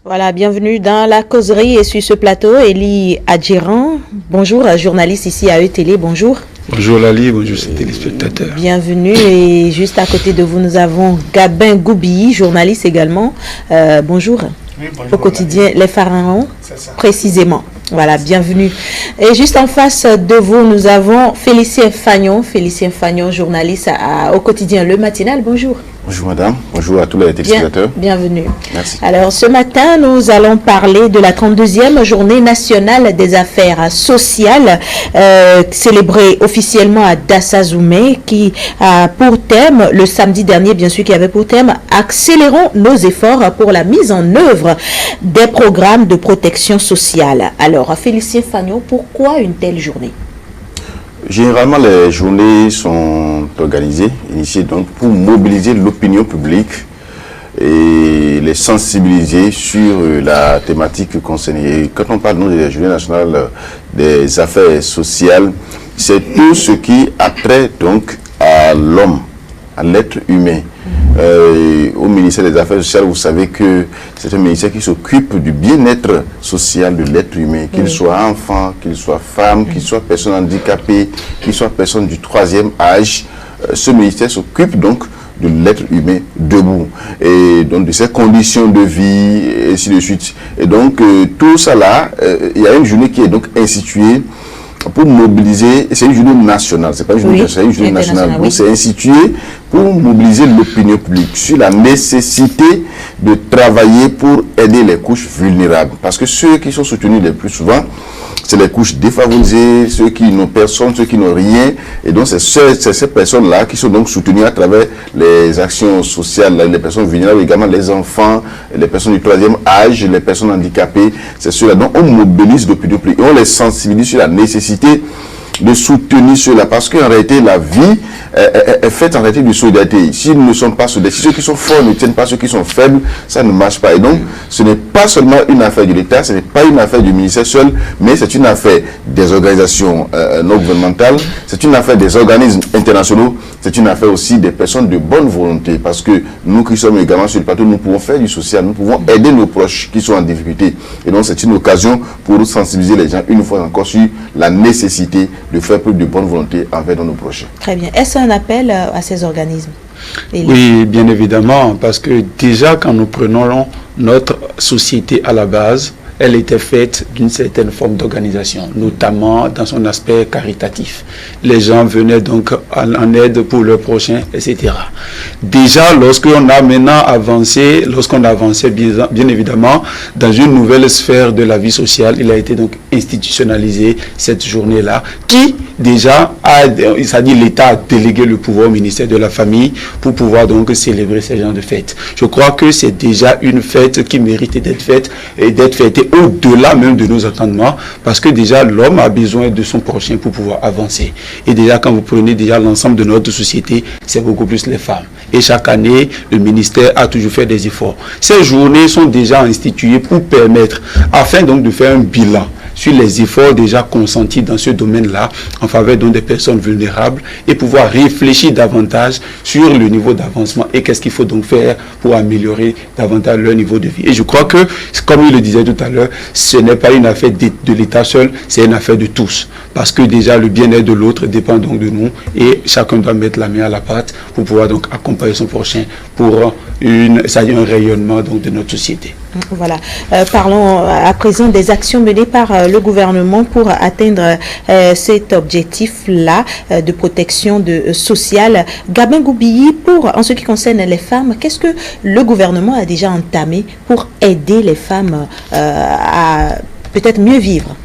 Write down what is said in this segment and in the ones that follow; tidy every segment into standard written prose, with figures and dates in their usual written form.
Voilà, bienvenue dans la causerie et sur ce plateau, Elie Adjiran. Bonjour, journaliste ici à E-Télé, bonjour. Bonjour Lali, bonjour ces téléspectateurs. Bienvenue et juste à côté de vous, nous avons Gabin Goubi, journaliste également. Bonjour. Oui, bonjour. Au quotidien Les Pharaons, précisément. Voilà, bienvenue. Et juste en face de vous, nous avons Félicien Fagnon. Félicien Fagnon, journaliste au quotidien Le Matinal. Bonjour. Bonjour madame, bonjour à tous les téléspectateurs. Bienvenue. Merci. Alors ce matin, nous allons parler de la 32e journée nationale des affaires sociales, célébrée officiellement à Dassazoumé, qui a pour thème, le samedi dernier bien sûr, qui avait pour thème « Accélérons nos efforts pour la mise en œuvre des programmes de protection sociale ». Alors Félicien Fagnon, pourquoi une telle journée ? Généralement, les journées sont organisées, initiées donc pour mobiliser l'opinion publique et les sensibiliser sur la thématique concernée. Et quand on parle de la journée nationale des affaires sociales, c'est tout ce qui a trait donc à l'homme, à l'être humain. Au ministère des Affaires sociales, vous savez que c'est un ministère qui s'occupe du bien-être social de l'être humain, qu'il soit enfant, qu'il soit femme, qu'il soit personne handicapée, qu'il soit personne du troisième âge. Ce ministère s'occupe donc de l'être humain debout et donc de ses conditions de vie et ainsi de suite. Et donc tout ça là, il y a une journée qui est donc instituée pour mobiliser, c'est une journée nationale, c'est pas une journée nationale, c'est une journée nationale. Donc c'est institué pour mobiliser l'opinion publique sur la nécessité de travailler pour aider les couches vulnérables. Parce que ceux qui sont soutenus les plus souvent, c'est les couches défavorisées, ceux qui n'ont personne, ceux qui n'ont rien. Et donc c'est ces personnes-là qui sont donc soutenues à travers les actions sociales, les personnes vulnérables, également les enfants, les personnes du troisième âge, les personnes handicapées. C'est ceux-là dont on mobilise l'opinion publique et on les sensibilise sur la nécessité de soutenir ceux-là, parce qu'en réalité la vie est faite en réalité de solidarité. S'ils ne sont pas solidaires, si ceux qui sont forts ne tiennent pas ceux qui sont faibles, ça ne marche pas. Et donc ce n'est pas seulement une affaire de l'État, ce n'est pas une affaire du ministère seul, mais c'est une affaire des organisations non gouvernementales, c'est une affaire des organismes internationaux, c'est une affaire aussi des personnes de bonne volonté, parce que nous qui sommes également sur le plateau, nous pouvons faire du social, nous pouvons aider nos proches qui sont en difficulté. Et donc c'est une occasion pour sensibiliser les gens une fois encore sur la nécessité de faire preuve de bonne volonté envers nos prochains. Très bien. Est-ce un appel à ces organismes? Oui, bien évidemment, parce que déjà quand nous prenons notre société à la base, elle était faite d'une certaine forme d'organisation, notamment dans son aspect caritatif. Les gens venaient donc en aide pour leurs prochains, etc. Déjà, lorsqu'on a maintenant avancé, bien évidemment, dans une nouvelle sphère de la vie sociale, il a été donc institutionnalisé cette journée-là, qui déjà c'est-à-dire l'État a délégué le pouvoir au ministère de la Famille pour pouvoir donc célébrer ces genres de fêtes. Je crois que c'est déjà une fête qui mérite d'être faite et d'être fêtée au-delà même de nos entendements, parce que déjà l'homme a besoin de son prochain pour pouvoir avancer. Et déjà quand vous prenez déjà l'ensemble de notre société, c'est beaucoup plus les femmes. Et chaque année, le ministère a toujours fait des efforts. Ces journées sont déjà instituées pour permettre, afin donc de faire un bilan sur les efforts déjà consentis dans ce domaine-là en faveur donc des personnes vulnérables et pouvoir réfléchir davantage sur le niveau d'avancement et qu'est-ce qu'il faut donc faire pour améliorer davantage leur niveau de vie. Et je crois que, comme il le disait tout à l'heure, ce n'est pas une affaire de l'État seul, c'est une affaire de tous. Parce que déjà le bien-être de l'autre dépend donc de nous et chacun doit mettre la main à la pâte pour pouvoir donc accompagner son prochain pour un rayonnement donc de notre société. Voilà. Parlons à présent des actions menées par le gouvernement pour atteindre cet objectif-là de protection sociale. Gabin Goubi, en ce qui concerne les femmes, qu'est-ce que le gouvernement a déjà entamé pour aider les femmes à peut-être mieux vivre?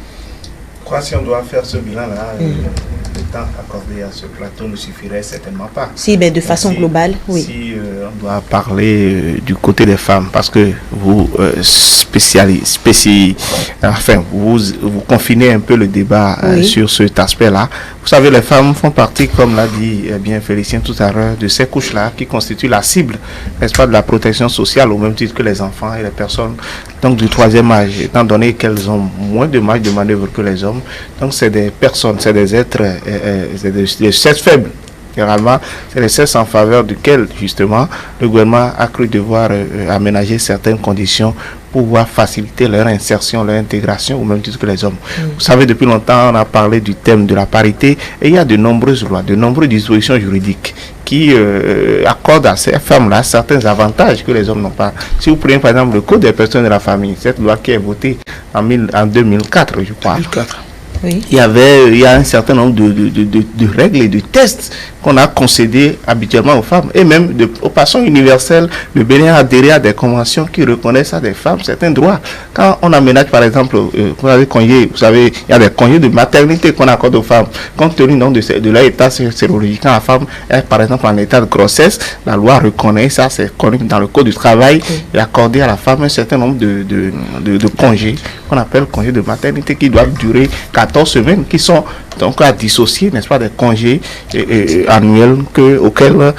Je crois que si on doit faire ce bilan-là, le temps accordé à ce plateau ne suffirait certainement pas. Si, mais de façon globale, oui. Si on doit parler du côté des femmes, parce que vous vous confinez un peu le débat sur cet aspect-là. Vous savez, les femmes font partie, comme l'a dit bien Félicien tout à l'heure, de ces couches-là qui constituent la cible, n'est-ce pas, de la protection sociale, au même titre que les enfants et les personnes donc du troisième âge, étant donné qu'elles ont moins de marge de manœuvre que les hommes. Donc c'est des personnes, c'est des êtres, c'est des sexes faibles Généralement, c'est le sexe en faveur duquel, justement, le gouvernement a cru devoir aménager certaines conditions pour pouvoir faciliter leur insertion, leur intégration, au même titre que les hommes. Vous savez, depuis longtemps, on a parlé du thème de la parité, et il y a de nombreuses lois, de nombreuses dispositions juridiques qui accordent à ces femmes-là certains avantages que les hommes n'ont pas. Si vous prenez par exemple le Code des personnes de la famille, cette loi qui est votée en 2004, je crois. 2004. Oui. Il y a un certain nombre de règles et de tests qu'on a concédés habituellement aux femmes, et même de façon universelle, le Bénin a adhéré à des conventions qui reconnaissent à des femmes certains droits. Quand on aménage par exemple, congés, vous savez, il y a des congés de maternité qu'on accorde aux femmes, compte tenu de leur état sérologique. Quand la femme est par exemple en état de grossesse, la loi reconnaît ça, c'est connu dans le Code du travail, et accorder à la femme un certain nombre de congés, qu'on appelle congés de maternité, qui doivent durer 14 semaines, qui sont donc à dissocier, n'est-ce pas, des congés annuels auxquels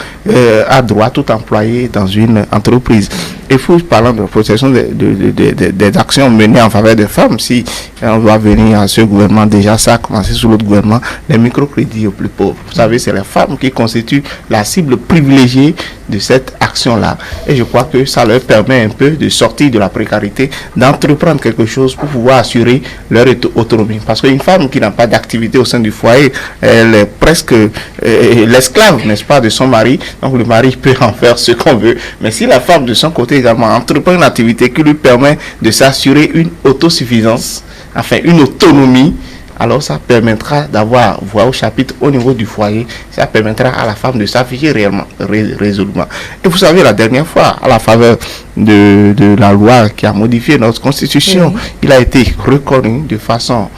a droit tout employé dans une entreprise. Et faut parlant de protection des actions menées en faveur des femmes, si on doit venir à ce gouvernement, déjà ça a commencé sous l'autre gouvernement, les microcrédits aux plus pauvres. Vous savez, c'est les femmes qui constituent la cible privilégiée de cette action-là. Et je crois que ça leur permet un peu de sortir de la précarité, d'entreprendre quelque chose pour pouvoir assurer leur autonomie. Parce qu'une femme qui n'a pas d'activité au sein du foyer, elle est presque l'esclave, n'est-ce pas, de son mari. Donc le mari peut en faire ce qu'on veut. Mais si la femme de son côté également entreprend une activité qui lui permet de s'assurer une autosuffisance, enfin une autonomie, alors ça permettra d'avoir voix au chapitre au niveau du foyer. Ça permettra à la femme de s'afficher réellement, résolument. Et vous savez, la dernière fois, à la faveur de la loi qui a modifié notre constitution, il a été reconnu de façon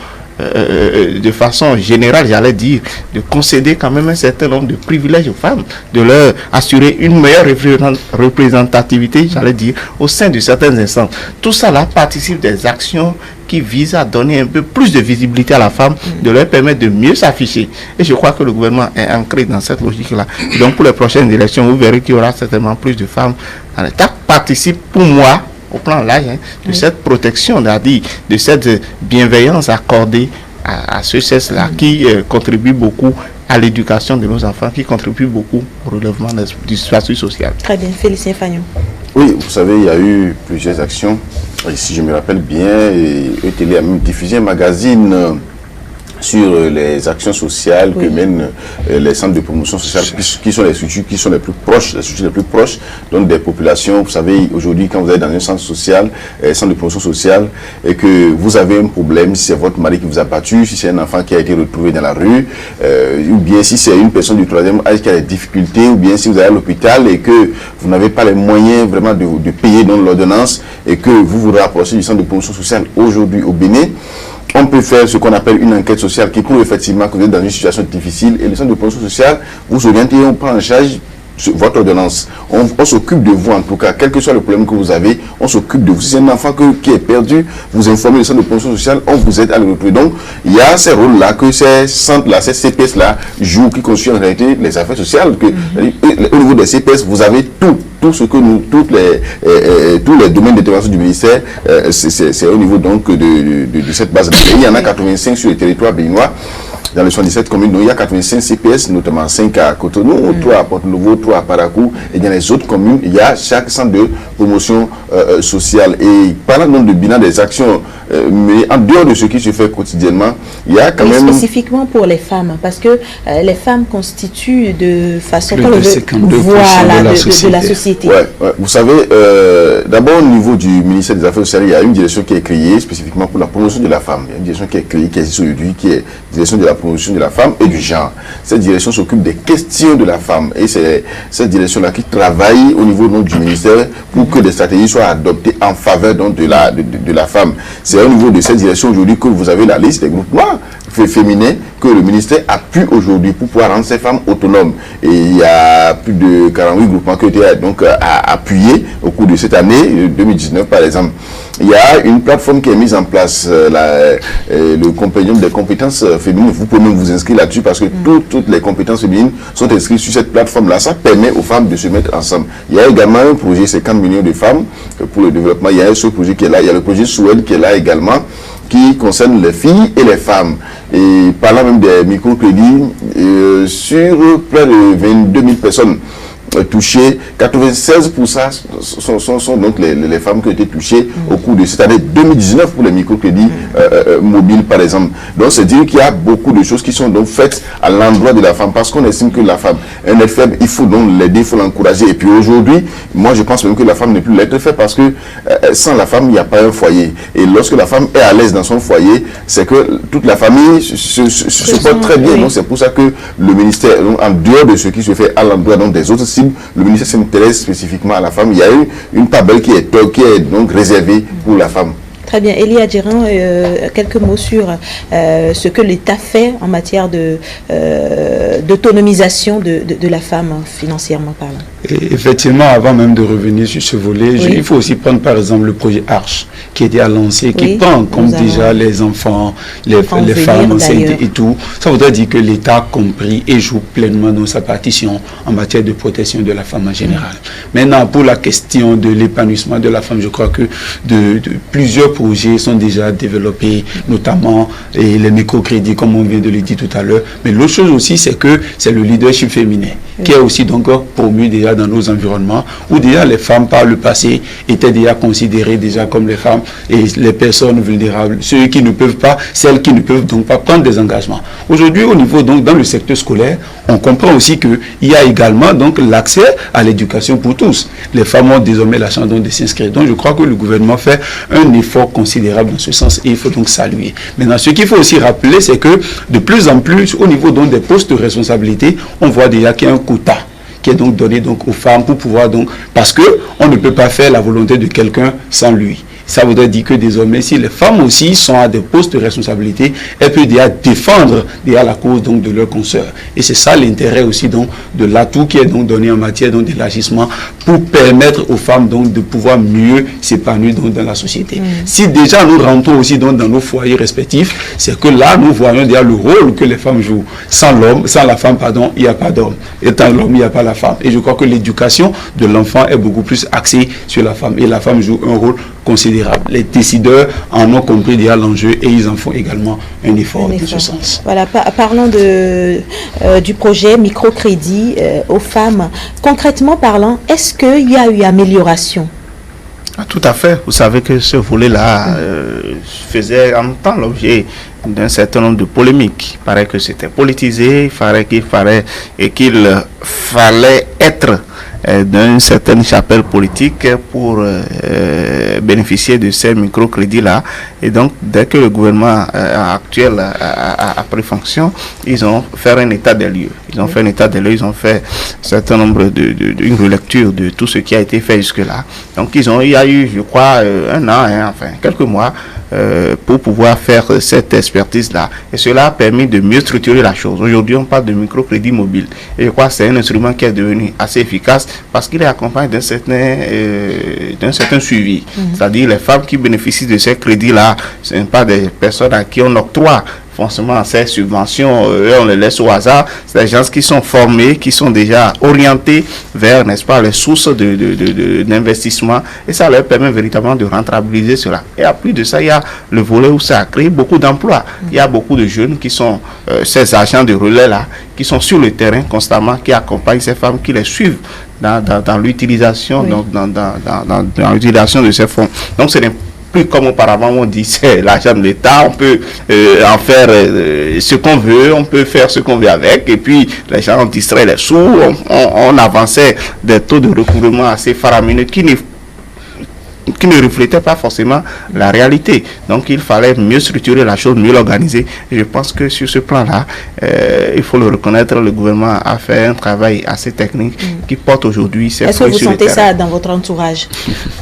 générale, j'allais dire, de concéder quand même un certain nombre de privilèges aux femmes, de leur assurer une meilleure représentativité, j'allais dire, au sein de certaines instances. Tout ça là participe des actions qui visent à donner un peu plus de visibilité à la femme, de leur permettre de mieux s'afficher. Et je crois que le gouvernement est ancré dans cette logique-là. Donc pour les prochaines élections, vous verrez qu'il y aura certainement plus de femmes dans l'État. Participe pour moi, au plan large, de cette protection, de cette bienveillance accordée à ce sexe-là, qui contribue beaucoup à l'éducation de nos enfants, qui contribue beaucoup au relèvement du statut social. Très bien, Félicien Fagnon. Oui, vous savez, il y a eu plusieurs actions. Et si je me rappelle bien, ETL a même diffusé un magazine sur les actions sociales que mènent les centres de promotion sociale, qui sont les structures qui sont les plus proches, donc des populations. Vous savez, aujourd'hui, quand vous êtes dans un centre social, centre de promotion sociale, et que vous avez un problème, si c'est votre mari qui vous a battu, si c'est un enfant qui a été retrouvé dans la rue, ou bien si c'est une personne du troisième âge qui a des difficultés, ou bien si vous allez à l'hôpital et que vous n'avez pas les moyens vraiment de payer dans l'ordonnance, et que vous vous rapprochez du centre de promotion sociale aujourd'hui au Bénin, on peut faire ce qu'on appelle une enquête sociale qui prouve effectivement que vous êtes dans une situation difficile, et le centre de promotion sociale vous oriente et on prend en charge votre ordonnance. On s'occupe de vous en tout cas, quel que soit le problème que vous avez, on s'occupe de vous. Si c'est un enfant qui est perdu, vous informez le centre de promotion sociale, on vous aide à le retrouver. Donc, il y a ces rôles-là que ces centres-là, ces CPS-là jouent, qui constituent en réalité les affaires sociales. Au niveau des CPS, vous avez tout ce que nous, tous les domaines d'intervention du ministère, c'est au niveau donc de cette base. Il y en a 85 sur le territoire béninois. Dans les 77 communes, donc il y a 85 CPS, notamment 5 à Cotonou, 3 à Porto-Novo, 3 à Parakou, et dans les autres communes, il y a chaque centre de promotion sociale. Et parlant donc de bilan des actions, mais en dehors de ce qui se fait quotidiennement, il y a quand même... Spécifiquement pour les femmes, parce que les femmes constituent de façon... de la société. Ouais. Vous savez, d'abord au niveau du ministère des Affaires sociales, il y a une direction qui est créée spécifiquement pour la promotion de la femme. Il y a une direction qui est créée, qui existe aujourd'hui, qui est la direction de la promotion de la femme et du genre. Cette direction s'occupe des questions de la femme, et c'est cette direction-là qui travaille au niveau donc, du ministère pour que des stratégies soient adoptées en faveur donc, de la femme. C'est au niveau de cette direction aujourd'hui que vous avez la liste des groupements féminins que le ministère appuie aujourd'hui pour pouvoir rendre ces femmes autonomes. Et il y a plus de 48 groupements qui ont été donc appuyés au cours de cette année 2019 par exemple. Il y a une plateforme qui est mise en place, le compagnon des compétences féminines. Vous pouvez même vous inscrire là-dessus parce que toutes les compétences féminines sont inscrites sur cette plateforme-là. Ça permet aux femmes de se mettre ensemble. Il y a également un projet 50 millions de femmes pour le développement. Il y a ce projet qui est là. Il y a le projet Souel qui est là également, qui concerne les filles et les femmes. Et parlant même des microcrédits, sur près de 22 000 personnes touchées, 96% sont donc les femmes qui ont été touchées au cours de cette année 2019 pour les microcrédits mobiles par exemple. Donc c'est dire qu'il y a beaucoup de choses qui sont donc faites à l'endroit de la femme parce qu'on estime que la femme est faible, il faut donc l'aider, il faut l'encourager. Et puis aujourd'hui, moi je pense même que la femme n'est plus l'être fait parce que sans la femme il n'y a pas un foyer. Et lorsque la femme est à l'aise dans son foyer, c'est que toute la famille se porte très bien. Donc c'est pour ça que le ministère, en dehors de ce qui se fait à l'endroit des autres, le ministère s'intéresse spécifiquement à la femme. Il y a eu une table qui est donc réservée pour la femme. Très bien. Elie Adjiran, quelques mots sur ce que l'État fait en matière d'autonomisation de la femme, financièrement parlant. Et effectivement, avant même de revenir sur ce volet, il faut aussi prendre par exemple le projet Arche, qui est déjà lancé, qui prend en compte déjà les enfants, les femmes enceintes et tout. Ça voudrait dire que l'État a compris et joue pleinement dans sa partition en matière de protection de la femme en général. Maintenant, pour la question de l'épanouissement de la femme, je crois que plusieurs projets sont déjà développés, notamment les microcrédits, comme on vient de le dire tout à l'heure. Mais l'autre chose aussi, c'est que c'est le leadership féminin qui est aussi donc promu déjà dans nos environnements, où déjà les femmes par le passé étaient déjà considérées déjà comme les femmes et les personnes vulnérables, ceux qui ne peuvent pas, celles qui ne peuvent donc pas prendre des engagements. Aujourd'hui, au niveau donc dans le secteur scolaire, on comprend aussi qu'il y a également donc l'accès à l'éducation pour tous. Les femmes ont désormais la chance donc de s'inscrire. Donc je crois que le gouvernement fait un effort considérable dans ce sens et il faut donc saluer. Maintenant, ce qu'il faut aussi rappeler, c'est que de plus en plus, au niveau donc des postes de responsabilité, on voit déjà qu'il y a un quota qui est donc donné donc aux femmes pour pouvoir donc, parce que on ne peut pas faire la volonté de quelqu'un sans lui. Ça voudrait dire que désormais, si les femmes aussi sont à des postes de responsabilité, elles peuvent déjà défendre déjà la cause donc de leurs consoeurs. Et c'est ça l'intérêt aussi donc de l'atout qui est donc donné en matière donc d'élargissement pour permettre aux femmes donc de pouvoir mieux s'épanouir donc dans la société. Si déjà nous rentrons aussi donc dans nos foyers respectifs, c'est que là nous voyons déjà le rôle que les femmes jouent. Sans l'homme, sans la femme, pardon, il n'y a pas d'homme. Et sans l'homme, il n'y a pas la femme. Et je crois que l'éducation de l'enfant est beaucoup plus axée sur la femme. Et la femme joue un rôle considérable. Les décideurs en ont compris déjà l'enjeu et ils en font également un effort dans ce sens. Voilà, parlons du projet microcrédit aux femmes. Concrètement parlant, est-ce qu'il y a eu amélioration? Tout à fait. Vous savez que ce volet-là faisait en temps l'objet d'un certain nombre de polémiques. Il paraît que c'était politisé, qu'il fallait être d'une certaine chapelle politique pour bénéficier de ces microcrédits-là. Et donc, dès que le gouvernement actuel a pris fonction, ils ont fait un état des lieux. Ils ont fait un état des lieux, ils ont fait un certain nombre une relecture de tout ce qui a été fait jusque-là. Donc, il y a eu, je crois, un an, enfin, quelques mois, pour pouvoir faire cette expertise-là. Et cela a permis de mieux structurer la chose. Aujourd'hui, on parle de microcrédit mobile. Et je crois que c'est un instrument qui est devenu assez efficace parce qu'il est accompagné d'un certain suivi. C'est-à-dire les femmes qui bénéficient de ces crédits-là, ce ne sont pas des personnes à qui on octroie forcément ces subventions, on les laisse au hasard. C'est des gens qui sont formés, qui sont déjà orientés vers, n'est-ce pas, les sources d'investissement et ça leur permet véritablement de rentabiliser cela. Et à plus de ça, il y a le volet où ça a créé beaucoup d'emplois. Il y a beaucoup de jeunes qui sont ces agents de relais-là, qui sont sur le terrain constamment, qui accompagnent ces femmes, qui les suivent dans l'utilisation dans l'utilisation de ces fonds. Donc c'est plus comme auparavant on dit c'est l'argent de l'État, on peut en faire ce qu'on veut, on peut faire ce qu'on veut avec et puis les gens ont distrait les sous, on avançait des taux de recouvrement assez faramineux qui ne reflétait pas forcément la réalité. Donc il fallait mieux structurer la chose, mieux l'organiser. Je pense que sur ce plan-là, il faut le reconnaître, le gouvernement a fait un travail assez technique qui porte aujourd'hui ses fruits sur le terrain. Est-ce que vous sentez ça dans votre entourage?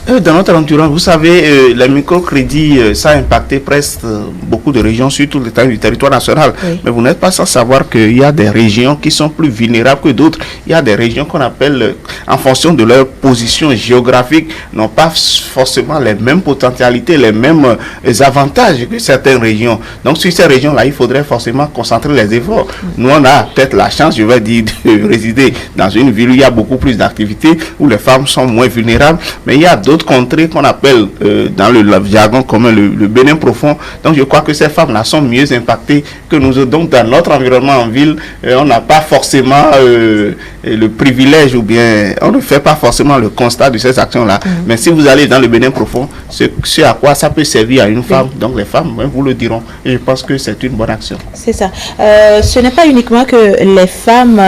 Dans notre entourage, vous savez, les microcrédits, ça a impacté presque beaucoup de régions sur tout le territoire national. Oui. Mais vous n'êtes pas sans savoir qu'il y a des régions qui sont plus vulnérables que d'autres. Il y a des régions qu'on appelle, en fonction de leur position géographique, n'ont pas forcément forcément les mêmes potentialités, les mêmes avantages que certaines régions. Donc sur ces régions-là, il faudrait forcément concentrer les efforts. Nous, on a peut-être la chance, je vais dire, de résider dans une ville où il y a beaucoup plus d'activités, où les femmes sont moins vulnérables, mais il y a d'autres contrées qu'on appelle dans le jargon commun le Bénin profond. Donc je crois que ces femmes-là sont mieux impactées que nous autres. Donc dans notre environnement en ville, on n'a pas forcément le privilège, ou bien on ne fait pas forcément le constat de ces actions-là. Mais si vous allez dans le Bénin profond, ce à quoi ça peut servir à une femme, donc les femmes vous le diront. Et je pense que c'est une bonne action. C'est ça. Ce n'est pas uniquement que les femmes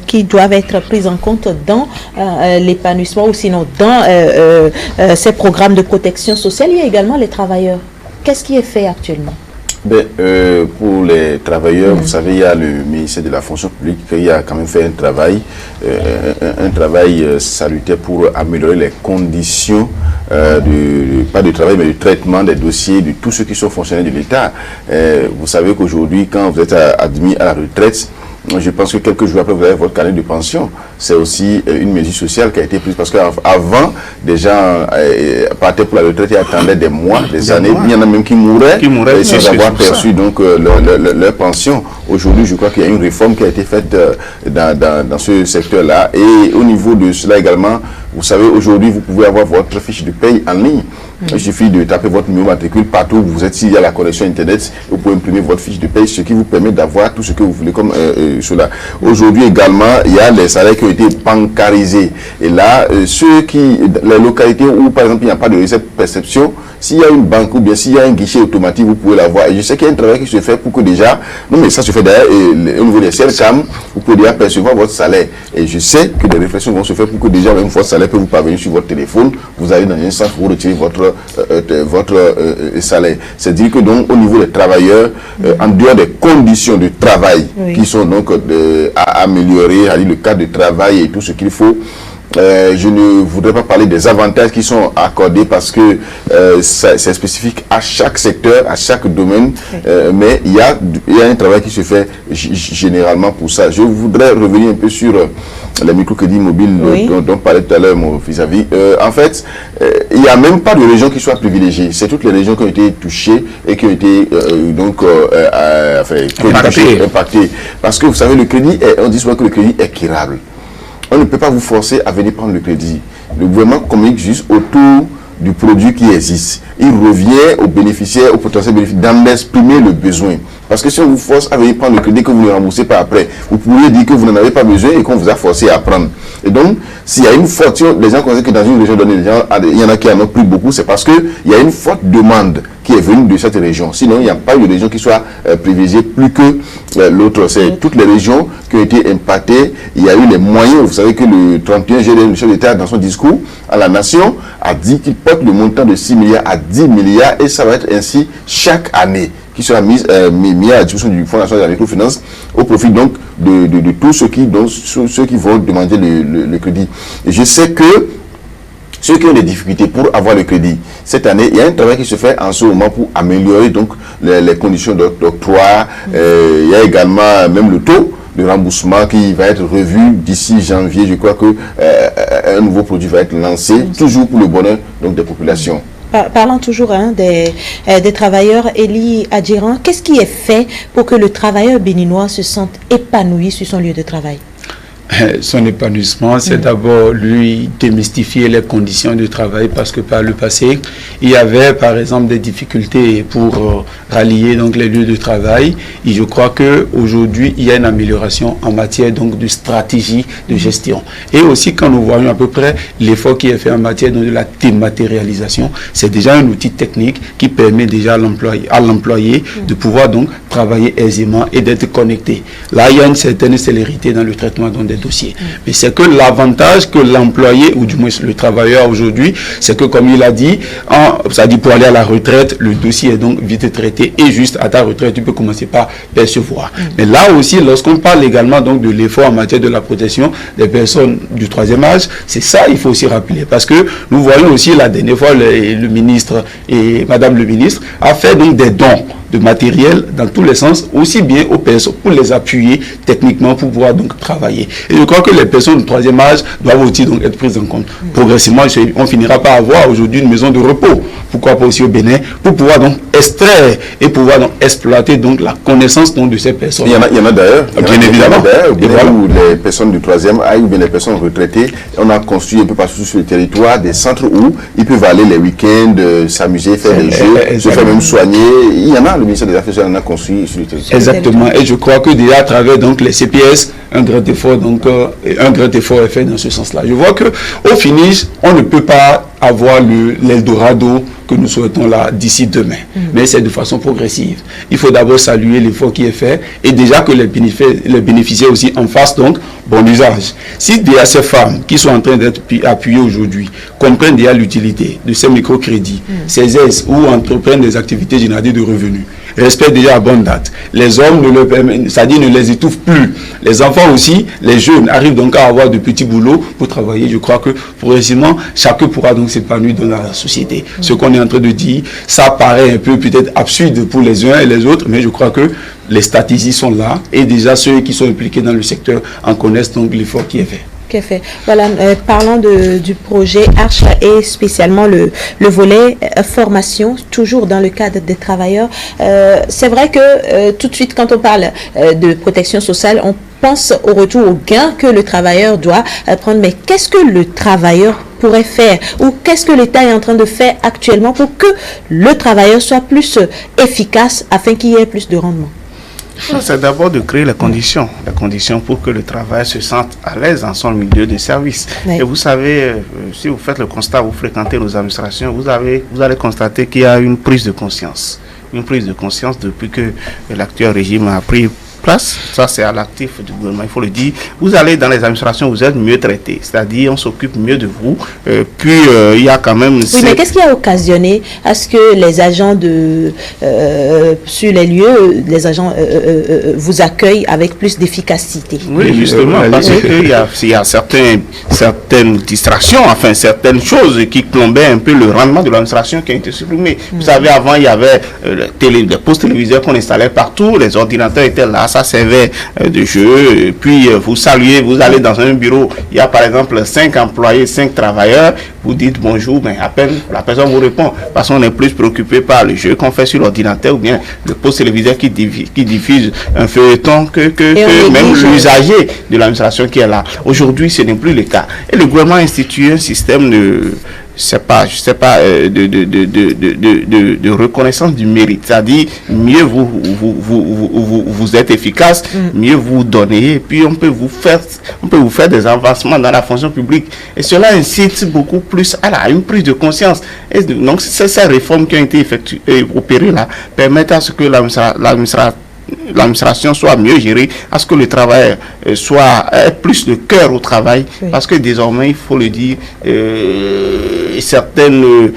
qui doivent être prises en compte dans l'épanouissement ou sinon dans ces programmes de protection sociale, il y a également les travailleurs. Qu'est-ce qui est fait actuellement? Pour les travailleurs, vous savez, il y a le ministère de la fonction publique qui a quand même fait un travail salutaire pour améliorer les conditions pas de travail, mais de traitement des dossiers de tous ceux qui sont fonctionnaires de l'État. Vous savez qu'aujourd'hui, quand vous êtes admis à la retraite, je pense que quelques jours après, vous avez votre carnet de pension. C'est aussi une mesure sociale qui a été prise parce qu'avant, des gens partaient pour la retraite et attendaient des mois, des années. Il y en a même qui mouraient sans avoir perçu donc, leur pension. Aujourd'hui, je crois qu'il y a une réforme qui a été faite dans ce secteur-là. Et au niveau de cela également, vous savez, aujourd'hui, vous pouvez avoir votre fiche de paye en ligne. Il suffit de taper votre numéro matricule partout où vous êtes. S'il y a la connexion Internet, vous pouvez imprimer votre fiche de paye, ce qui vous permet d'avoir tout ce que vous voulez comme cela. Aujourd'hui également, il y a les salaires qui ont été bancarisés. Et là, les localités où, par exemple, il n'y a pas de réception, s'il y a une banque ou bien s'il y a un guichet automatique, vous pouvez l'avoir. Et je sais qu'il y a un travail qui se fait pour que déjà, non mais ça se fait d'ailleurs au niveau des CERCAM, vous pouvez déjà percevoir votre salaire. Et je sais que des réflexions vont se faire pour que déjà même votre salaire peut vous parvenir sur votre téléphone. Vous allez dans un centre pour retirer votre salaire. C'est-à-dire que donc au niveau des travailleurs, en dehors des conditions de travail qui sont donc à améliorer, le cadre de travail et tout ce qu'il faut, je ne voudrais pas parler des avantages qui sont accordés parce que c'est spécifique à chaque secteur, à chaque domaine, mais il y a un travail qui se fait généralement pour ça. Je voudrais revenir un peu sur les microcrédits mobiles dont parlait tout à l'heure mon vis-à-vis. En fait, il n'y a même pas de région qui soit privilégiée. C'est toutes les régions qui ont été touchées et qui ont été impactées. Parce que vous savez, le crédit, on dit souvent que le crédit est quérable. On ne peut pas vous forcer à venir prendre le crédit. Le gouvernement communique juste autour du produit qui existe. Il revient aux bénéficiaires, aux potentiels bénéficiaires, d'en exprimer le besoin. Parce que si on vous force à venir prendre le crédit que vous ne remboursez pas après, vous pourriez dire que vous n'en avez pas besoin et qu'on vous a forcé à prendre. Et donc, s'il y a une forte, les gens considèrent que dans une région donnée, il y en a qui en ont plus beaucoup, c'est parce qu'il y a une forte demande qui est venue de cette région. Sinon, il n'y a pas eu de région qui soit privilégiée plus que l'autre. C'est toutes les régions qui ont été impactées. Il y a eu les moyens. Vous savez que le 31 juillet, le chef d'État, dans son discours à la nation, a dit qu'il porte le montant de 6 milliards à 10 milliards et ça va être ainsi chaque année qui sera mis à la disposition du Fonds national de la microfinance au profit donc de tous ceux qui vont demander le crédit. Et je sais que ceux qui ont des difficultés pour avoir le crédit, cette année, il y a un travail qui se fait en ce moment pour améliorer donc les conditions d'octroi. Il y a également même le taux de remboursement qui va être revu d'ici janvier. Je crois que un nouveau produit va être lancé, toujours pour le bonheur donc, des populations. Parlant toujours des travailleurs, Elie Adjiran, qu'est-ce qui est fait pour que le travailleur béninois se sente épanoui sur son lieu de travail? Son épanouissement, c'est d'abord lui démystifier les conditions de travail parce que par le passé, il y avait par exemple des difficultés pour rallier donc les lieux de travail. Et je crois qu'aujourd'hui, il y a une amélioration en matière donc de stratégie de gestion. Et aussi quand nous voyons à peu près l'effort qui est fait en matière donc, de la dématérialisation, c'est déjà un outil technique qui permet déjà à l'employé de pouvoir donc travailler aisément et d'être connecté. Là, il y a une certaine célérité dans le traitement donc, des dossiers. Mais c'est que l'avantage que l'employé, ou du moins le travailleur aujourd'hui, c'est que comme il a dit, ça dit pour aller à la retraite, le dossier est donc vite traité et juste à ta retraite, tu peux commencer par percevoir. Mais là aussi, lorsqu'on parle également donc de l'effort en matière de la protection des personnes du troisième âge, c'est ça il faut aussi rappeler. Parce que nous voyons aussi la dernière fois, le ministre et Madame le ministre a fait donc des dons de matériel dans tous les sens, aussi bien aux personnes, pour les appuyer techniquement, pour pouvoir donc travailler. Et je crois que les personnes du troisième âge doivent aussi donc être prises en compte. Progressivement, on finira par avoir aujourd'hui une maison de repos, pourquoi pas aussi au Bénin, pour pouvoir donc extraire et pouvoir donc exploiter donc la connaissance donc de ces personnes. Il y en a d'ailleurs, bien évidemment. Où les personnes du troisième âge ou bien les personnes retraitées, on a construit un peu partout sur le territoire des centres où ils peuvent aller les week-ends, s'amuser, faire des jeux, se faire même soigner. Il y en a, le ministère des Affaires sociales en a construit sur le territoire. Exactement, et je crois que déjà à travers donc les CPS, un grand effort est fait dans ce sens-là. Je vois que au finish, on ne peut pas avoir l'Eldorado que nous souhaitons là d'ici demain. Mais c'est de façon progressive. Il faut d'abord saluer l'effort qui est fait et déjà que les bénéficiaires aussi en fassent donc bon usage. Si déjà ces femmes qui sont en train d'être appuyées aujourd'hui comprennent déjà l'utilité de ces microcrédits, ces aides ou entreprennent des activités génératives de revenus, respectent déjà à bonne date. Les hommes ne le permettent, c'est-à-dire ne les étouffent plus. Les enfants aussi, les jeunes arrivent donc à avoir de petits boulots pour travailler. Je crois que progressivement, chacun pourra donc s'épanouir dans la société. Ce qu'on est en train de dire, ça paraît un peu peut-être absurde pour les uns et les autres, mais je crois que les statistiques sont là et déjà ceux qui sont impliqués dans le secteur en connaissent donc l'effort qui est fait. Voilà, parlons du projet Arche et spécialement le volet formation, toujours dans le cadre des travailleurs. C'est vrai que tout de suite, quand on parle de protection sociale, on pense au retour au gain que le travailleur doit prendre. Mais qu'est-ce que le travailleur pourrait faire ou qu'est-ce que l'État est en train de faire actuellement pour que le travailleur soit plus efficace afin qu'il y ait plus de rendement? C'est d'abord de créer les conditions pour que le travailleur se sente à l'aise dans son milieu de service. Oui. Et vous savez, si vous faites le constat, vous fréquentez nos administrations, vous allez constater qu'il y a une prise de conscience depuis que l'actuel régime a pris place. Ça, c'est à l'actif du gouvernement, il faut le dire. Vous allez dans les administrations, vous êtes mieux traité, c'est-à-dire on s'occupe mieux de vous. Il y a quand même... Oui, mais qu'est-ce qui a occasionné à ce que les agents sur les lieux, les agents vous accueillent avec plus d'efficacité? Oui, justement, parce qu'il y a certaines distractions, enfin certaines choses qui plombaient un peu le rendement de l'administration qui a été supprimé. Vous savez, avant, il y avait les postes téléviseurs qu'on installait partout, les ordinateurs étaient là, ça servait de jeu, et puis vous saluez, vous allez dans un bureau, il y a par exemple 5 employés, 5 travailleurs, vous dites bonjour, mais à peine la personne vous répond, parce qu'on est plus préoccupé par le jeu qu'on fait sur l'ordinateur ou bien le poste téléviseur qui diffuse un feuilleton que même l'usager de l'administration qui est là. Aujourd'hui, ce n'est plus le cas. Et le gouvernement a institué un système de reconnaissance du mérite, c'est-à-dire mieux vous êtes efficace, mieux vous donnez, et puis on peut vous faire des avancements dans la fonction publique, et cela incite beaucoup plus à une prise de conscience. Et donc ces réformes qui ont été opérées là permettent à ce que l'administration soit mieux gérée, à ce que le travail ait plus de cœur au travail, parce que désormais, il faut le dire, certaines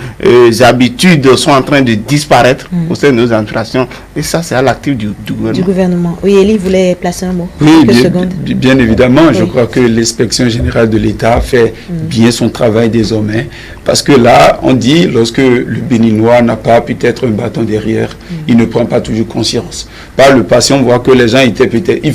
habitudes sont en train de disparaître au sein de nos administrations, et ça c'est à l'actif du gouvernement. Oui, Elie voulait placer un mot. Oui, bien évidemment, je crois que l'inspection générale de l'État fait bien son travail désormais, parce que là, on dit, lorsque le Béninois n'a pas peut-être un bâton derrière, il ne prend pas toujours conscience. Par le passé, on voit que les gens étaient peut-être, ils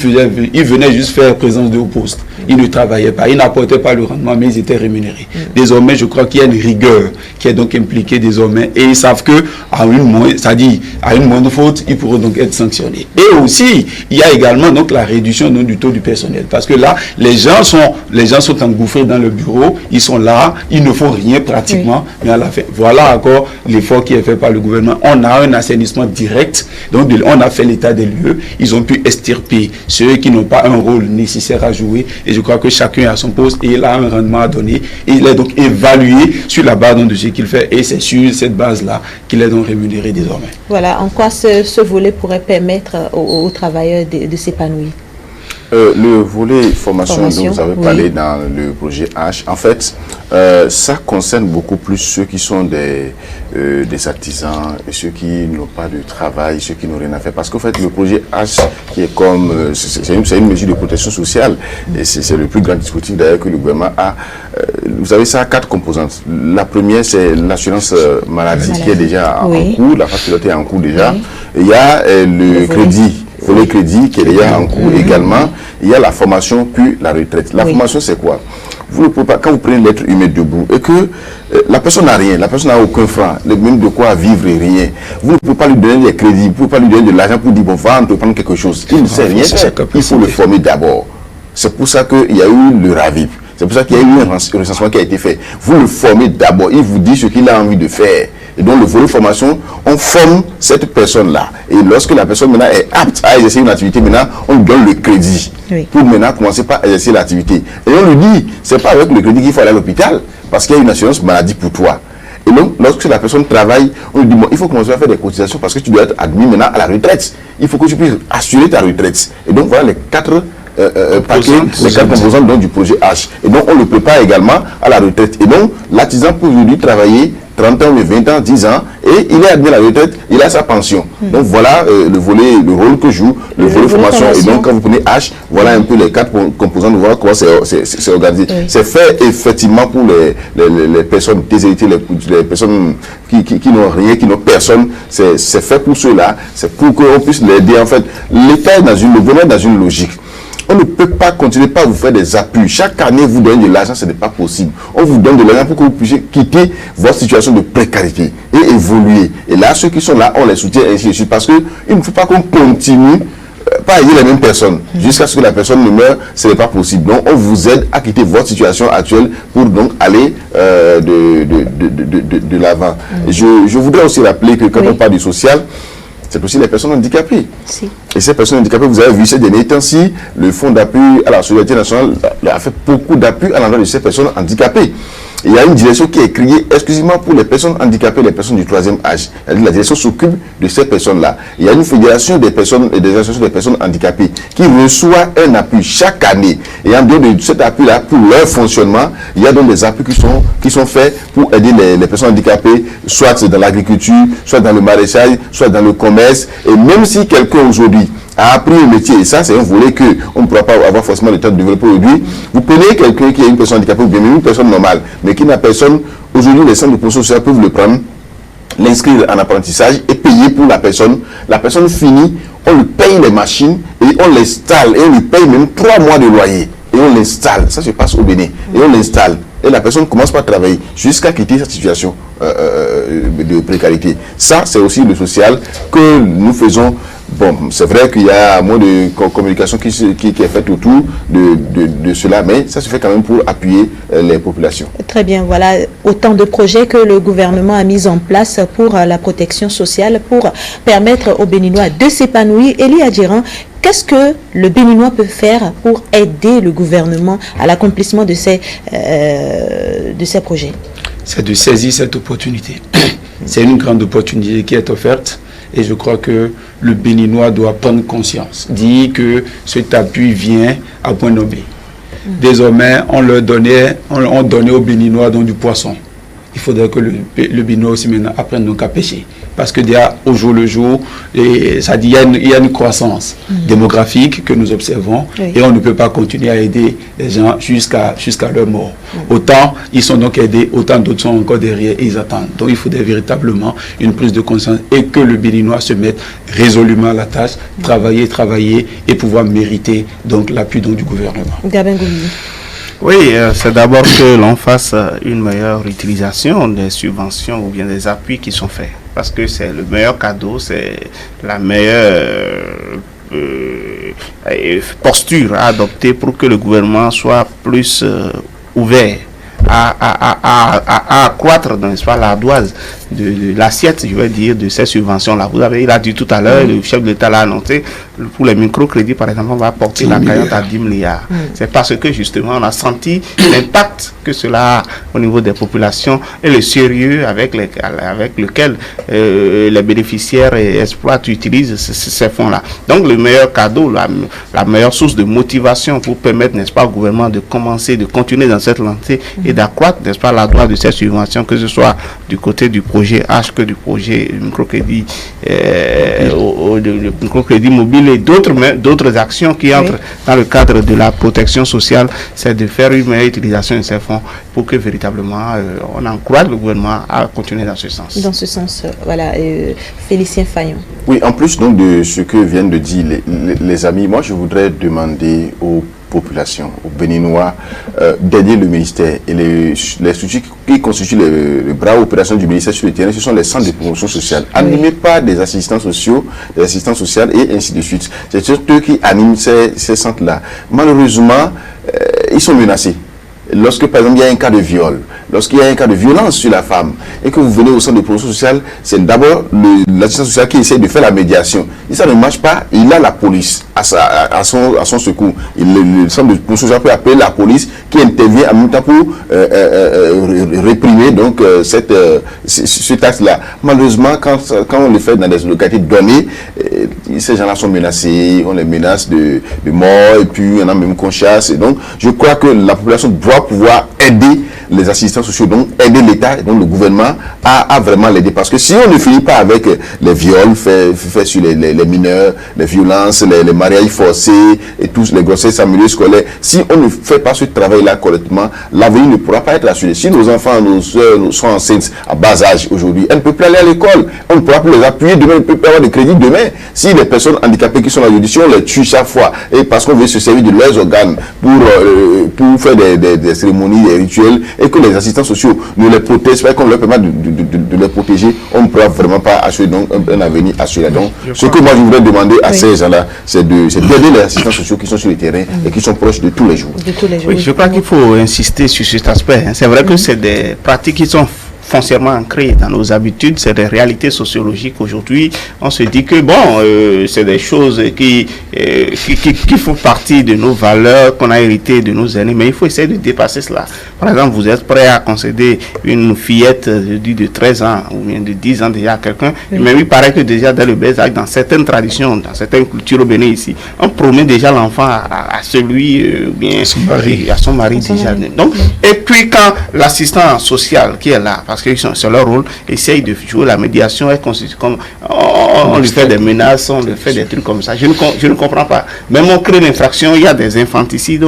venaient juste faire présence de haut poste. Ils ne travaillaient pas, ils n'apportaient pas le rendement, mais ils étaient rémunérés. Désormais, je crois qu'il y a une rigueur qui est donc impliquée désormais, et ils savent que à une moindre faute, ils pourront donc être sanctionnés. Et aussi, il y a également donc la réduction donc, du taux du personnel, parce que là, les gens sont engouffrés dans le bureau, ils sont là, ils ne font rien pratiquement, mais à la fin, voilà encore l'effort qui est fait par le gouvernement. On a un assainissement direct, donc on a fait l'état des lieux, ils ont pu extirper ceux qui n'ont pas un rôle nécessaire à jouer, et je crois que chacun est à son poste et il a un rendement à donner, et il est donc évalué sur la base de ce qu'il fait, et c'est sur cette base-là qu'il est donc rémunéré désormais. Voilà, en quoi ce volet pourrait permettre aux travailleurs de s'épanouir? Le volet formation dont vous avez parlé dans le projet H, en fait, ça concerne beaucoup plus ceux qui sont des artisans et ceux qui n'ont pas de travail, ceux qui n'ont rien à faire. Parce qu'en fait, le projet H, qui est comme, c'est une mesure de protection sociale, et c'est le plus grand dispositif d'ailleurs que le gouvernement a. Vous avez ça à 4 composantes. La première, c'est l'assurance maladie qui est déjà en cours, la facilité est en cours déjà. Il y a le crédit, volet crédit qui est d'ailleurs en cours également. Il y a la formation puis la retraite. La formation, c'est quoi? Vous ne pouvez pas, quand vous prenez l'être humain debout et que la personne n'a rien, la personne n'a aucun franc, même de quoi vivre et rien, vous ne pouvez pas lui donner des crédits, vous ne pouvez pas lui donner de l'argent pour dire bon, va entreprendre quelque chose. Il ne sait rien faire. Il faut le former d'abord. C'est pour ça qu'il y a eu le RAVIP. C'est pour ça qu'il y a eu un recensement qui a été fait. Vous le formez d'abord, il vous dit ce qu'il a envie de faire. Et donc le volet formation, on forme cette personne-là. Et lorsque la personne maintenant est apte à exercer une activité, maintenant on lui donne le crédit pour maintenant commencer par exercer l'activité. Et on lui dit, c'est pas avec le crédit qu'il faut aller à l'hôpital, parce qu'il y a une assurance maladie pour toi. Et donc lorsque la personne travaille, on lui dit, bon, il faut commencer à faire des cotisations parce que tu dois être admis maintenant à la retraite. Il faut que tu puisses assurer ta retraite. Et donc voilà les quatre paquets, les quatre composants donc, du projet H. Et donc on le prépare également à la retraite. Et donc l'artisan peut aujourd'hui travailler 30 ans, 20 ans, 10 ans, et il est admis à la retraite, il a sa pension. Donc voilà le rôle que joue le volet formation. Et donc quand vous prenez H, voilà un peu les quatre composants, voilà comment c'est organisé. C'est fait effectivement pour les personnes déshéritées, les personnes qui n'ont rien, qui n'ont personne. C'est fait pour ceux-là, c'est pour qu'on puisse l'aider. En fait, l'État est le gouvernement est dans une logique. On ne peut pas continuer par vous faire des appuis. Chaque année, vous donnez de l'argent, ce n'est pas possible. On vous donne de l'argent pour que vous puissiez quitter votre situation de précarité et évoluer. Et là, ceux qui sont là, on les soutient ainsi de suite. Parce qu'il ne faut pas qu'on continue pas aider les mêmes personnes. Jusqu'à ce que la personne ne meure, ce n'est pas possible. Donc, on vous aide à quitter votre situation actuelle pour donc aller de l'avant. Je voudrais aussi rappeler que quand on parle du social, c'est aussi les personnes handicapées. Et ces personnes handicapées, vous avez vu ces derniers temps-ci, le Fonds d'appui à la solidarité nationale a fait beaucoup d'appui à l'endroit de ces personnes handicapées. Il y a une direction qui est créée exclusivement pour les personnes handicapées, les personnes du 3e âge. La direction s'occupe de ces personnes-là. Il y a une fédération des personnes et des associations des personnes handicapées qui reçoit un appui chaque année. Et en dehors de cet appui-là, pour leur fonctionnement, il y a donc des appuis qui sont faits pour aider les personnes handicapées, soit dans l'agriculture, soit dans le maraîchage, soit dans le commerce. Et même si quelqu'un aujourd'hui a appris un métier, et ça c'est un volet qu'on ne pourra pas avoir forcément le temps de développer aujourd'hui. Vous prenez quelqu'un qui est une personne handicapée ou bien une personne normale, mais qui n'a personne, aujourd'hui les centres de promotion sociale peuvent le prendre, l'inscrire en apprentissage et payer pour la personne. La personne finit, on lui paye les machines et on l'installe et on lui paye même 3 mois de loyer et on l'installe. Ça se passe au Bénin et on l'installe. Et la personne commence par travailler jusqu'à quitter cette situation de précarité. Ça, c'est aussi le social que nous faisons. Bon, c'est vrai qu'il y a moins de communication qui est faite autour de cela, mais ça se fait quand même pour appuyer les populations. Très bien, voilà autant de projets que le gouvernement a mis en place pour la protection sociale, pour permettre aux Béninois de s'épanouir. Élie Adjiran, qu'est-ce que le Béninois peut faire pour aider le gouvernement à l'accomplissement de ces projets? C'est de saisir cette opportunité. C'est une grande opportunité qui est offerte. Et je crois que le Béninois doit prendre conscience, dire que cet appui vient à point nommé. Désormais, on donnait aux Béninois donc du poisson. Il faudrait que le Béninois aussi maintenant apprenne donc à pêcher. Parce que déjà, au jour le jour, il y a une croissance démographique que nous observons et on ne peut pas continuer à aider les gens jusqu'à leur mort. Autant ils sont donc aidés, autant d'autres sont encore derrière et ils attendent. Donc il faudrait véritablement une prise de conscience et que le Béninois se mette résolument à la tâche, travailler et pouvoir mériter donc l'appui du gouvernement. Oui, c'est d'abord que l'on fasse une meilleure utilisation des subventions ou bien des appuis qui sont faits. Parce que c'est le meilleur cadeau, c'est la meilleure posture à adopter pour que le gouvernement soit plus ouvert à accroître, n'est-ce pas, l'ardoise de l'assiette, je vais dire, de ces subventions-là. Il a dit tout à l'heure, le chef de l'État l'a annoncé, pour les microcrédits, par exemple, on va porter la cagnotte à 10 milliards. C'est parce que, justement, on a senti l'impact que cela a au niveau des populations et le sérieux avec lequel les bénéficiaires exploitent, utilisent ces fonds-là. Donc, le meilleur cadeau, la meilleure source de motivation pour permettre, n'est-ce pas, au gouvernement de commencer, de continuer dans cette lancée et d'accroître, n'est-ce pas, la droite de ces subventions, que ce soit du côté du projet H que du projet microcrédit, microcrédit mobile stimuler d'autres actions qui entrent dans le cadre de la protection sociale, c'est de faire une meilleure utilisation de ces fonds pour que véritablement on encourage le gouvernement à continuer dans ce sens. Dans ce sens, voilà, Félicien Fayon. Oui, en plus donc de ce que viennent de dire les amis, moi je voudrais demander aux populations, aux Béninois, d'aider le ministère et les structures qui constituent le bras opérationnel du ministère sur le terrain, ce sont les centres de promotion sociale, animés par des assistants sociaux, des assistants sociaux et ainsi de suite. C'est eux qui animent ces centres-là. Malheureusement, ils sont menacés. Lorsque, par exemple, il y a un cas de viol, lorsqu'il y a un cas de violence sur la femme, et que vous venez au centre de promotion sociale, c'est d'abord l'assistant social qui essaie de faire la médiation. Si ça ne marche pas, il a la police à son secours. Le centre de promotion sociale peut appeler la police qui intervient en même temps pour réprimer donc cet acte-là. Malheureusement, quand on le fait dans des localités données, ces gens-là sont menacés, on les menace de mort, et puis on a même qu'on chasse. Et donc, je crois que la population doit pouvoir aider les assistants sociaux, donc aider l'État et donc le gouvernement à vraiment l'aider. Parce que si on ne finit pas avec les viols faits sur les mineurs, les violences, les mariages forcés et tous les grossesses en milieu scolaire, si on ne fait pas ce travail-là correctement, l'avenir ne pourra pas être assuré. Si nos enfants, nos soeurs sont enceintes à bas âge aujourd'hui, elles ne peuvent plus aller à l'école. On ne pourra plus les appuyer demain, on ne peut plus avoir de crédit demain. Si les personnes handicapées qui sont là aujourd'hui, si on les tue chaque fois, et parce qu'on veut se servir de leurs organes pour faire des cérémonies, des rituels, et que les assistants sociaux ne les protègent pas, qu'on leur permet de les protéger, on ne pourra vraiment pas assurer donc un avenir assuré. Donc, ce que moi je voudrais demander à ces gens-là, c'est d'aider les assistants sociaux qui sont sur le terrain et qui sont proches de tous les jours. Oui, je crois qu'il faut insister sur cet aspect. C'est vrai que c'est des pratiques qui sont foncièrement ancrées dans nos habitudes, c'est des réalités sociologiques. Aujourd'hui, on se dit que bon, c'est des choses qui font partie de nos valeurs qu'on a héritées de nos aînés, mais il faut essayer de dépasser cela. Par exemple, vous êtes prêt à concéder une fillette de 13 ans ou bien de 10 ans déjà à quelqu'un, mais il paraît que déjà dans le bas âge, dans certaines traditions, dans certaines cultures au Bénin ici, on promet déjà l'enfant à celui, bien à son mari déjà. Donc, et puis quand l'assistant social qui est là, parce que c'est leur rôle, essaye de jouer la médiation, elle constitue comme on lui fait des menaces, on lui fait des trucs comme ça. Je ne comprends pas. Même on crée l'infraction, il y a des infanticides,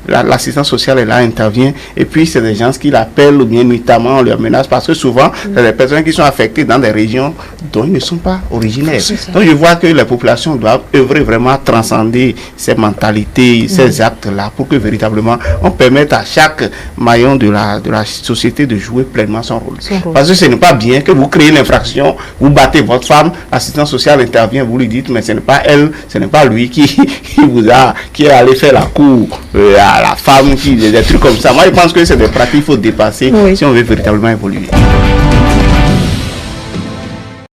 l'assistance sociale est là, intervient, et puis c'est des gens qui l'appellent ou bien nuitamment on leur menace, parce que souvent c'est des personnes qui sont affectées dans des régions dont ils ne sont pas originaires. Donc je vois que les populations doivent œuvrer vraiment à transcender ces mentalités, ces actes-là, pour que véritablement on permette à chaque maillon de la société de jouer pleinement son rôle. Parce que ce n'est pas bien que vous créez une infraction, vous battez votre femme, l'assistance sociale intervient, vous lui dites, mais ce n'est pas elle, ce n'est pas lui qui est allé faire la cour à la femme, des trucs comme ça. Moi, je pense que c'est des pratiques qu'il faut dépasser si on veut véritablement évoluer.